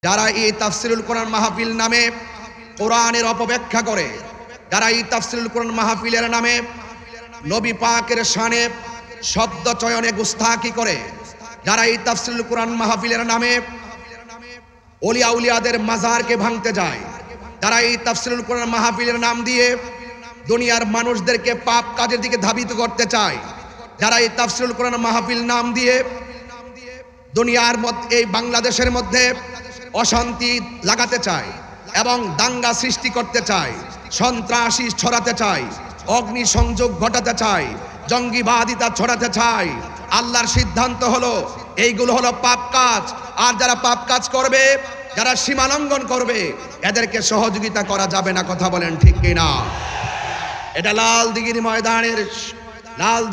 যারা এই তাফসিরুল কোরআন মাহফিল নামে কোরআনের অপব্যাখ্যা করে, যারা এই তাফসিরুল কোরআন মাহফিলের নামে নবী পাকের শানে শব্দ চয়নে গুস্তাখি করে, যারা এই তাফসিরুল কোরআন মাহফিলের নামে ওলিয়া উলিয়াদের মাজারকে ভাঙতে যায়, যারা এই তাফসিরুল কোরআন মাহফিলের নাম দিয়ে দুনিয়ার মানুষদেরকে পাপ কাজের দিকে ধাবিত করতে চায়, যারা এই তাফসিরুল কোরআন মাহফিল নাম দিয়ে দুনিয়ার মধ্যে এই বাংলাদেশের মধ্যে অশান্তি লাগাতে চায় এবং দাঙ্গা সৃষ্টি করতে চায়, সন্ত্রাসী ছড়াতে চায়, অগ্নি সংযোগ ঘটাতে চায়, জঙ্গিবাদিতা ছড়াতে চায়, আল্লাহর সিদ্ধান্ত হলো এইগুলো হলো পাপ কাজ। আর যারা পাপ কাজ করবে, যারা সীমা লঙ্ঘন করবে, এদেরকে সহযোগিতা করা যাবে না। কথা বলেন ঠিক কিনা? এটা লাল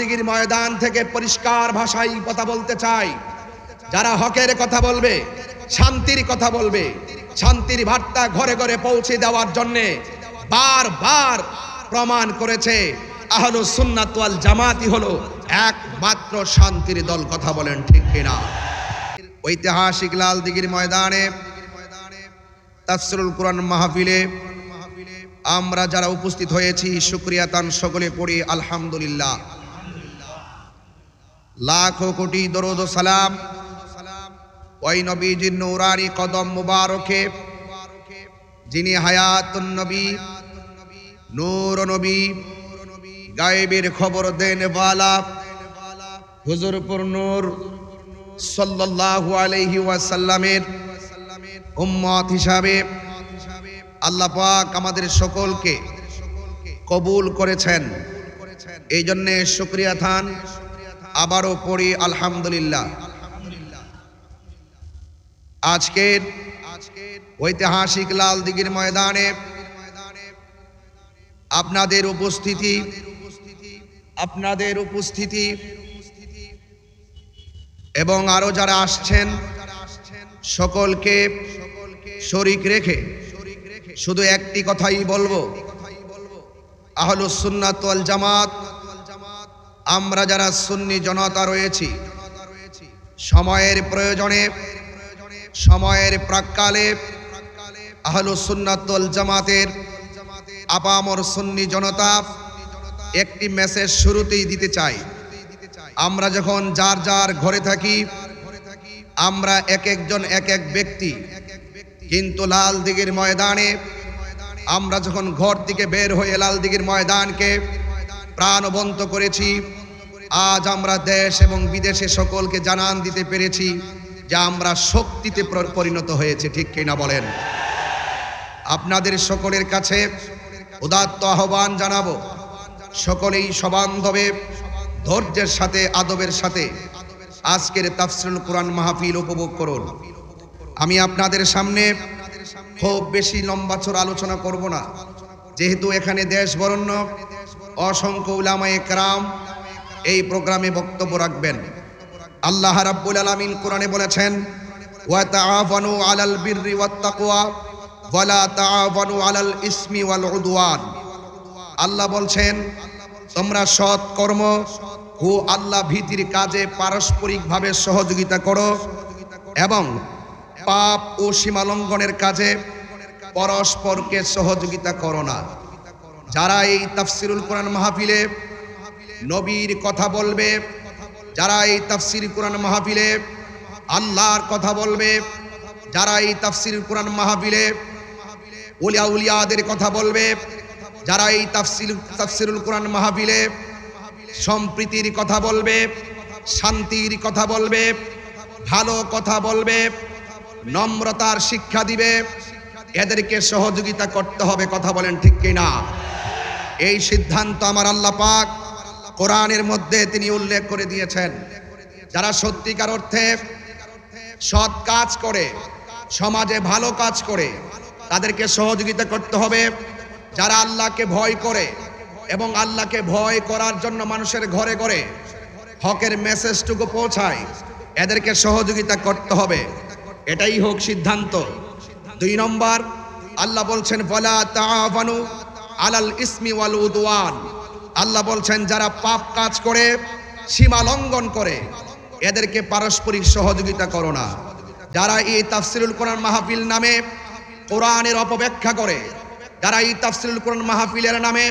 দিঘির ময়দান থেকে পরিষ্কার ভাষায় কথা বলতে চাই। যারা হকের কথা বলবে, শান্তির কথা বলবে, শান্তির বার্তা ঘরে ঘরে পৌঁছে দেওয়ার জন্য বারবার প্রমাণ করেছে আহলুস সুন্নাত ওয়াল জামাতই হলো একমাত্র শান্তির দল। কথা বলেন ঠিক কিনা? ঐতিহাসিক লাল দিঘির ময়দানে তাফসিরুল কোরআন মাহফিলে আমরা যারা উপস্থিত হয়েছি, শুকরিয়া তান সকলে পড়ি আলহামদুলিল্লাহ। লাখো কোটি দরুদ ও সালাম ওই নবীজির নূরানি কদম মুবারকে, যিনি হায়াতুন নবী, নূর নবী, গায়েবের খবর দেন ওয়ালা হুজুরপুর নূর সাল্লাল্লাহু আলাইহি ওয়াসাল্লামের উম্মত হিসাবে আল্লাহ পাক আমাদের সকলকে কবুল করেছেন। এই জন্য শুকরিয়া থান আবারও পড়ি আলহামদুলিল্লাহ। আজকের ঐতিহাসিক লাল দিঘির ময়দানে আপনাদের উপস্থিতি এবং আরো যারা আসছেন সকলকে শরীক রেখে শুধু একটি কথাই বলবো, আহলুস সুন্নাত ওয়াল জামাত, আমরা যারা সুন্নি জনতা রয়েছি, সময়ের প্রয়োজনে, সময়ের প্রাক্কালে আহলুস সুন্নাত ওয়াল জামাতের আপামর সুন্নি জনতা একটি মেসেজ শুরুতেই দিতে চাই। আমরা যখন যার যার ঘরে থাকি, আমরা এক একজন এক এক ব্যক্তি, কিন্তু লাল দিঘির ময়দানে আমরা যখন ঘর থেকে বের হয়ে লাল দিঘির ময়দানকে প্রাণবন্ত করেছি, আজ আমরা দেশ এবং বিদেশে সকলকে জানান দিতে পেরেছি যে আমরা শক্তিতে পরিণত হয়েছে। ঠিক কিনা বলেন? আপনাদের সকলের কাছে উদাত্ত আহ্বান জানাবো, সকলেই সবান্ধবে ধৈর্যের সাথে আদবের সাথে আজকের তাফসিরুল কোরআন মাহফিল উপভোগ করুন। আমি আপনাদের সামনে খুব বেশি লম্বা চড়া আলোচনা করব না, যেহেতু এখানে দেশ বরেণ্য অসংখ্য উলামায়ে কেরাম এই প্রোগ্রামে বক্তব্য রাখবেন। আল্লাহ রাব্বুল আলামিন কোরআনে বলেছেন, ওয়া তাআওয়ানু আলাল বিররি ওয়াত তাকওয়া ওয়া লা তাআওয়ানু আলাল ইসমি ওয়াল উদওয়ান। আল্লাহ বলছেন, তোমরা সৎ কর্ম ও আল্লাহ ভীতির কাজে পারস্পরিকভাবে সহযোগিতা করো এবং পাপ ও সীমালঙ্ঘনের কাজে পরস্পরকে সহযোগিতা করো না। যারা এই তাফসিরুল কোরআন মাহফিলে নবীর কথা বলবে, যারা এই তাফসির কোরআন মাহফিলে আল্লাহর কথা বলবে, যারা এই তাফসির কোরআন মাহফিলে ওলিয়া উলিয়াদের কথা বলবে, যারা এই তাফসিরুল কোরআন মাহফিলে সম্প্রীতির কথা বলবে, শান্তির কথা বলবে, ভালো কথা বলবে, নম্রতার শিক্ষা দিবে, এদেরকে সহযোগিতা করতে হবে। কথা বলেন ঠিক কিনা? এই সিদ্ধান্ত আমার আল্লাহ পাক কোরআনের মধ্যে তিনি উল্লেখ করে দিয়েছেন। যারা সত্যিকার অর্থে সৎ কাজ করে, সমাজে ভালো কাজ করে, তাদেরকে সহযোগিতা করতে হবে। যারা আল্লাহকে ভয় করে এবং আল্লাহকে ভয় করার জন্য মানুষের ঘরে ঘরে হকের মেসেজটুকু পৌঁছায়, এদেরকে সহযোগিতা করতে হবে। এটাই হোক সিদ্ধান্ত। 2 নম্বর, আল্লাহ বলছেন ওয়ালা তাআওয়ানু আলাল ইসমি ওয়াল উদওয়ান। আল্লাহ বলছেন যারা পাপ কাজ করে, সীমা লঙ্ঘন করে, এদেরকে পারস্পরিক সহযোগিতা করো না। যারা এই তাফসিরুল কোরআন মাহফিল নামে কোরআনের অপব্যাখ্যা করে, যারা এই তাফসিরুল কোরআন মাহফিলের নামে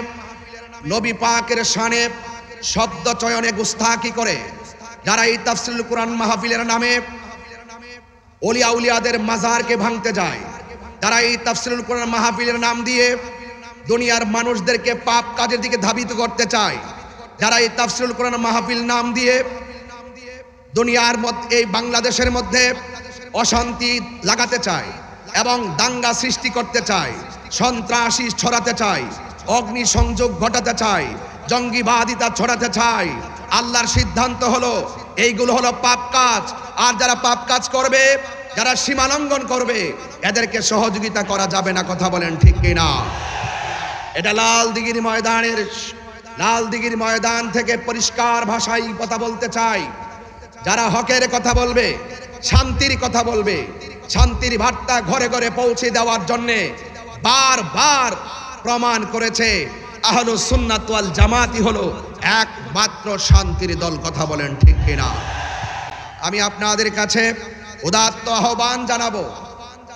নবী পাকের শানে শব্দ চয়নে গুস্তাখি করে, যারা এই তাফসিরুল কোরআন মাহফিলের নামে ওলিয়া উলিয়াদের মাজারকে ভাঙতে যায়, যারা এই তাফসিরুল কোরআন মাহফিলের নাম দিয়ে দুনিয়ার মানুষদেরকে পাপ কাজের দিকে ধাবিত করতে চায়, যারা এই তাফসিরুল কোরআন মাহফিল নাম দিয়ে দুনিয়ার মধ্যে এই বাংলাদেশের মধ্যে অশান্তি লাগাতে চায় এবং দাঙ্গা সৃষ্টি করতে চায়, সন্ত্রাসী ছড়াতে চায়, অগ্নি সংযোগ ঘটাতে চায়, জঙ্গিবাদিতা ছড়াতে চায়, আল্লাহর সিদ্ধান্ত হলো এইগুলো হলো পাপ কাজ। আর যারা পাপ কাজ করবে, যারা সীমা লঙ্ঘন করবে, এদেরকে সহযোগিতা করা যাবে না। কথা বলেন ঠিক কিনা? এটা লালদিঘির ময়দান থেকে পরিষ্কার ভাষায় কথা বলতে চাই। যারা হকের কথা বলবে, শান্তির কথা বলবে, শান্তির বার্তা ঘরে ঘরে পৌঁছে দেওয়ার জন্যে বারবার প্রমাণ করেছে আহলুস সুন্নাত ওয়াল জামাতই হলো একমাত্র শান্তির দল। কথা বলেন ঠিক কিনা? আমি আপনাদের কাছে উদাত্ত আহ্বান জানাবো,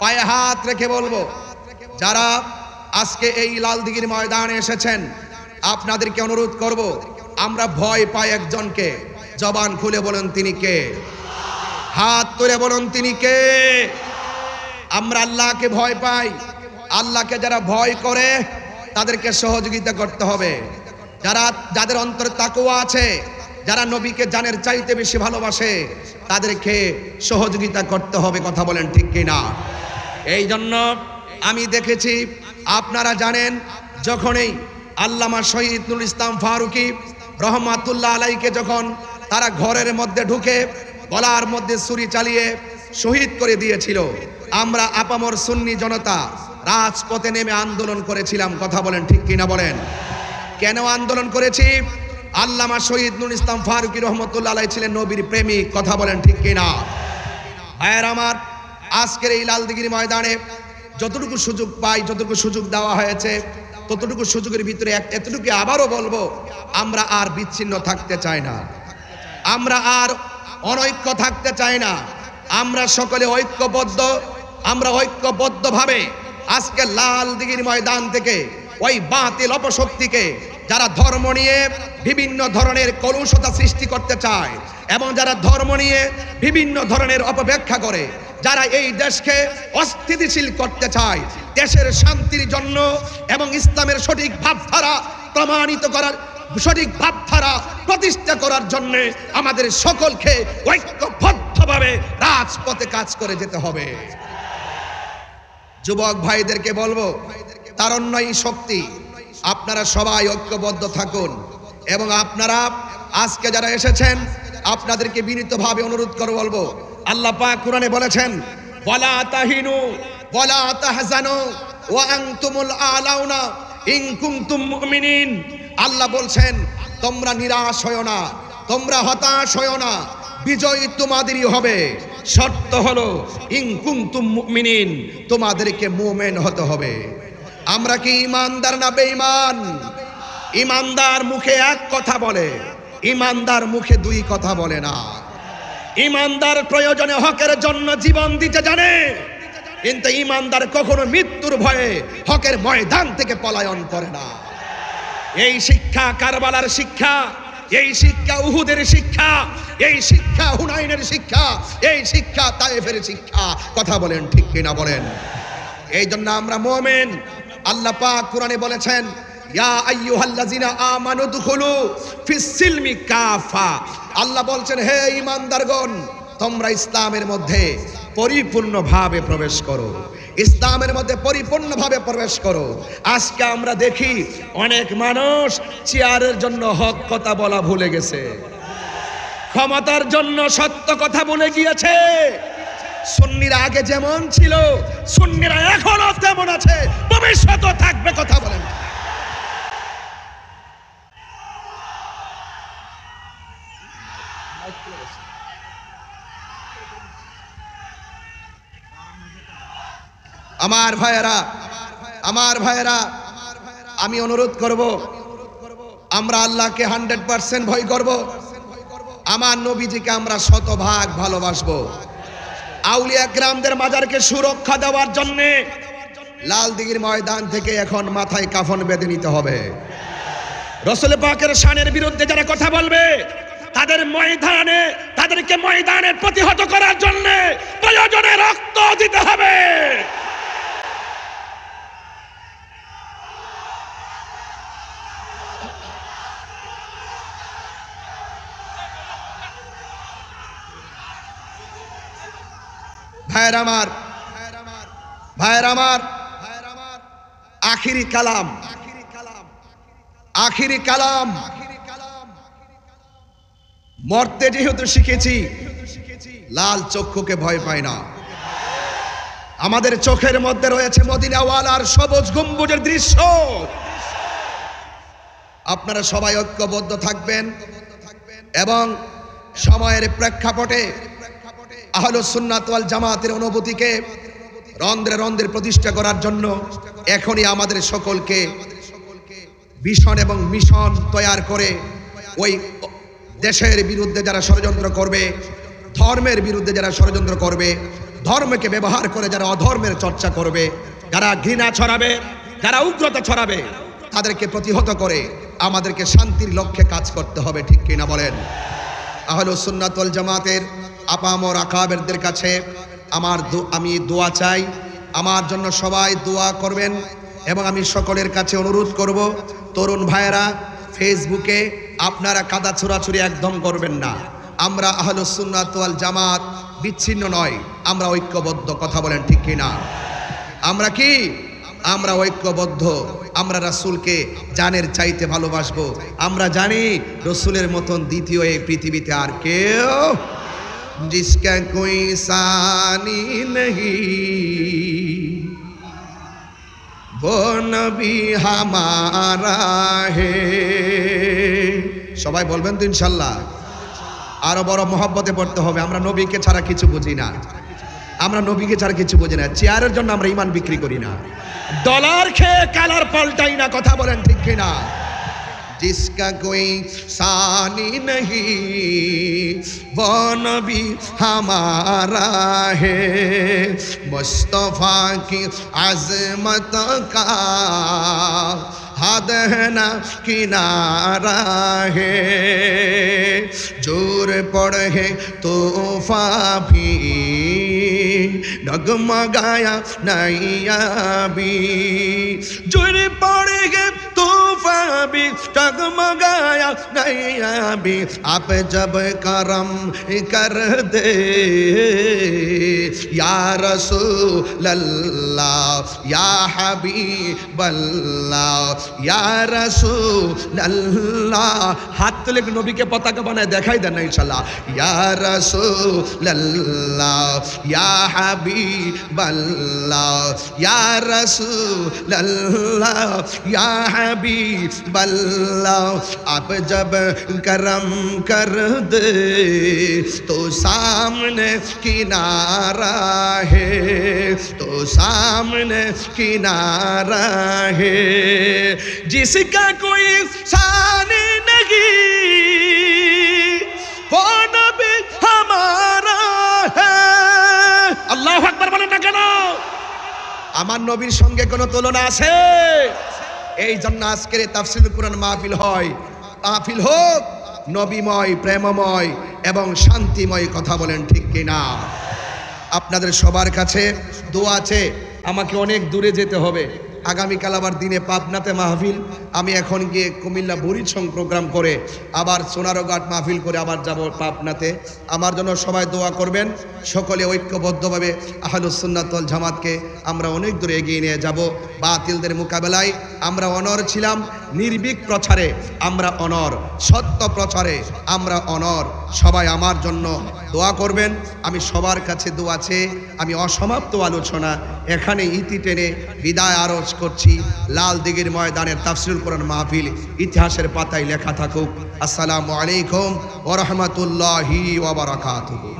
পায়ে হাত রেখে বলবো, যারা আজকে এই লালদিঘির ময়দানে এসেছেন, আপনাদেরকে অনুরোধ করব, আমরা ভয় পাই একজনকে। জবান খুলে বলেন তিনি কে? হাত তুলে বলুন তিনি কে? আমরা আল্লাহকে ভয় পাই। আল্লাহকে যারা ভয় করে তাদেরকে সহযোগিতা করতে হবে। যাদের অন্তরে তাকওয়া আছে, যারা নবীকে জানের চাইতে বেশি ভালোবাসে, তাদেরকে সহযোগিতা করতে হবে। কথা বলেন ঠিক কিনা? এই জন্য আমি দেখেছি, আপনারা জানেন, যখনই আল্লামা শহীদ নুরুল ইসলাম ফারুকী রহমাতুল্লাহ আলাইকে যখন তারা ঘরের মধ্যে ঢুকে গলার মধ্যে ছুরি চালিয়ে শহীদ করে দিয়েছিল, আমরা আপামর সুন্নি জনতা রাজপথে নেমে আন্দোলন করেছিলাম। কথা বলেন ঠিক কিনা? বলেন কেন আন্দোলন করেছি? আল্লামা শহীদ নুরুল ইসলাম ফারুকী রহমাতুল্লাহ আলাইহি ছিলেন নবীর প্রেমিক। কথা বলেন ঠিক কিনা? ভাইয়ের আমার, আজকের এই লালদিঘির ময়দানে যতটুকু সুযোগ পাই, যতটুকু সুযোগ দেওয়া হয়েছে, ততটুকু সুযোগের ভিতরে এতটুকু আবারও বলবো, আমরা আর বিচ্ছিন্ন থাকতে চাই না, আমরা আর অনৈক্য থাকতে চাই না। আমরা সকলে ঐক্যবদ্ধ, আমরা ঐক্যবদ্ধভাবে আজকে লালদিঘির ময়দান থেকে ওই বাতিল অপশক্তিকে, যারা ধর্ম নিয়ে বিভিন্ন ধরনের কলুষতা সৃষ্টি করতে চায় এবং যারা ধর্ম নিয়ে বিভিন্ন ধরনের অপব্যাখ্যা করে, যারা এই দেশকে অস্থিতিশীল করতে চায়, দেশের শান্তির জন্য এবং ইসলামের সঠিক ভাবধারা প্রমাণিত করার, সঠিক ভাবধারা প্রতিষ্ঠা করার জন্য আমাদের সকলকে ঐক্যবদ্ধভাবে রাজপথে কাজ করে যেতে হবে। যুবক ভাইদেরকে বলবো, তারুণ্যই শক্তি, আপনারা সবাই ঐক্যবদ্ধ থাকুন। এবং আপনারা আজকে যারা এসেছেন, আপনাদেরকে বিনীতভাবে অনুরোধ করে বলবো, আল্লাহ পাক কোরআনে বলেছেন, ওয়ালা তাহিনু ওয়ালা তাহজানু ওয়া আনতুমুল আলাউনা ইন কুনতুম মুমিনিন। আল্লাহ বলছেন, তোমরা নিরাশ হয়ো না, তোমরা হতাশ হয়ো না, বিজয় তোমাদেরই হবে। শর্ত হলো ইন কুনতুম মুমিনিন, তোমাদেরকে মুমিন হতে হবে। আমরা কি ঈমানদার না বেঈমান? ঈমানদার মুখে এক কথা বলে, ঈমানদার মুখে দুই কথা বলে না। ঈমানদার প্রয়োজনে হকের জন্য জীবন দিতে জানে, কিন্তু ঈমানদার কখনো মৃত্যুর ভয়ে হকের ময়দান থেকে পলায়ন করে না। এই শিক্ষা কারবালার শিক্ষা, এই শিক্ষা উহুদের শিক্ষা, এই শিক্ষা হুনাইনের শিক্ষা, এই শিক্ষা তায়েফের শিক্ষা। কথা বলেন ঠিক কিনা? বলেন। এই জন্য আমরা মুমিন। আল্লাহ পাক কোরআনে বলেছেন, ইয়া আইয়ুহাল্লাযিনা আমানু দুখুলু ফিস সিলমি কাফা। আল্লাহ বলছেন, হে ঈমানদারগণ, তোমরা ইসলামের মধ্যে পরিপূর্ণভাবে প্রবেশ করো, ইসলামের মধ্যে পরিপূর্ণভাবে প্রবেশ করো। আজকে আমরা দেখি অনেক মানুষ চেয়ারের জন্য হক কথা বলা ভুলে গেছে, ক্ষমতার জন্য সত্য কথা ভুলে গিয়েছে। সুন্নিরা আগে যেমন ছিল, সুন্নিরা এখনো তেমন আছে, ভবিষ্যতেও থাকবে। কথা বলেন। আমার ভাইয়েরা, আমি অনুরোধ করব, আমরা আল্লাহকে 100% ভয় করব, আমার নবীজিকে আমরা শতভাগ ভালোবাসবো, আউলিয়া কিরামদের মাজারকে সুরক্ষা দেওয়ার জন্য লাল দিঘির ময়দান থেকে এখন মাথায় কাফন বেঁধে নিতে হবে। রাসূল পাকের শানের বিরুদ্ধে যারা কথা বলবে তাদেরকে ময়দানে প্রতিহত করার জন্য প্রয়োজনে রক্ত দিতে হবে। ভাইয়ের আমার আখিরি কালাম মরতে যেহেতু শিখেছি, লাল চক্ষুকে ভয় পায় না। আমাদের চোখের মধ্যে রয়েছে মদিনাওয়ালার সবুজ গম্বুজের দৃশ্য। আপনারা সবাই ঐক্যবদ্ধ থাকবেন এবং সময়ের প্রেক্ষাপটে আহলুস সুন্নাত ওয়াল জামাতের অনুভূতিকে রন্ধ্রে রন্ধ্রে প্রতিষ্ঠা করার জন্য এখনই আমাদের সকলকে ভিশন এবং মিশন তৈরি করে ওই দেশের বিরুদ্ধে যারা ষড়যন্ত্র করবে, ধর্মের বিরুদ্ধে যারা ষড়যন্ত্র করবে, ধর্মকে ব্যবহার করে যারা অধর্মের চর্চা করবে, যারা ঘৃণা ছড়াবে, যারা উগ্রতা ছড়াবে, তাদেরকে প্রতিহত করে আমাদেরকে শান্তির লক্ষ্যে কাজ করতে হবে। ঠিক কিনা বলেন? আহলুস সুন্নাত ওয়াল জামাতের আপামর আকাবেরদের কাছে আমি দোয়া চাই, আমার জন্য সবাই দোয়া করবেন। এবং আমি সকলের কাছে অনুরোধ করব, তরুণ ভাইয়েরা ফেসবুকে আপনারা কাদা ছোড়াছুড়ি একদম করবেন না। আমরা আহলুস সুন্নাত ওয়াল জামাত বিচ্ছিন্ন নয়, আমরা ঐক্যবদ্ধ। কথা বলেন ঠিক কিনা? আমরা ঐক্যবদ্ধ। আমরা রাসূলকে জানের চাইতে ভালোবাসবো। আমরা জানি রাসূলের মতন দ্বিতীয় এই পৃথিবীতে আর কেউ जिसका कोई सानी नहीं वो नबी हमारा है। সবাই বলবেন তো ইনশাআল্লাহ? আরো বড় মহব্বতে পড়তে হবে। আমরা নবীকে ছাড়া কিছু বুঝি না, চেয়ারের জন্য আমরা ঈমান বিক্রি করি না, ডলার খেয়ে কালার পাল্টাই না। কথা বলেন ঠিক কিনা? जिसका कोई सानी नहीं वो नबी हमारा है, मुस्तफा की अज़मत का हद ना किनारा है। जोर पड़े तूफा भी डगमगाया नैया भी, जोर पड़े तूफा भी डगमगाया नैया भी। आप जब करम कर दे या रसूल अल्लाह या हबीब अल्लाह या रसूल अल्लाह। हाथ तुले नबीके पताका बनाए देखाई देना इंशाल्लाह। या रसूल अल्लाह या हबीब अल्लाह या रसूल अल्लाह या हबीब अल्लाह। आप जब करम कर दे तो सामने किनारा है, तो सामने किनारा है। जिसका कोई सानी नहीं वो नबी हमारा है। আল্লাহু আকবার বলেন না কেন? আমার নবীর সঙ্গে কোনো তুলনা আছে? এই জন্য আজকের তাফসীরুল কুরআন মাহফিল হয়। মাহফিল হোক নবীময়, প্রেমময় এবং শান্তিময়। কথা বলেন ঠিক কিনা? আপনাদের সবার কাছে দোয়া আছে। আমাকে অনেক দূরে যেতে হবে। আগামীকাল আবার দিনে পাবনাতে মাহফিল। আমি এখন গিয়ে কুমিল্লা বুড়িছং প্রোগ্রাম করে আবার সোনারঘাট মাহফিল করে আবার যাব পাবনাতে। আমার জন্য সবাই দোয়া করবেন। সকলে ঐক্যবদ্ধভাবে আহলুস সুন্নাত ওয়াল জামাতকে আমরা অনেক দূরে এগিয়ে নিয়ে যাব। বাতিলদের মোকাবেলায় আমরা অনর ছিলাম, নির্ভীক প্রচারে আমরা অনর, সত্য প্রচারে আমরা অনর। সবাই আমার জন্য দোয়া করবেন। আমি সবার কাছে দোয়া চেয়ে আমি অসমাপ্ত আলোচনা এখানে ইতি টেনে বিদায় আরজ করছি। লাল দিঘির ময়দানের তাফসীরুল কুরআন মাহফিল ইতিহাসের পাতায় লেখা থাকুক। আসসালামু আলাইকুম ওয়া রাহমাতুল্লাহি ওয়া বারাকাতুহু।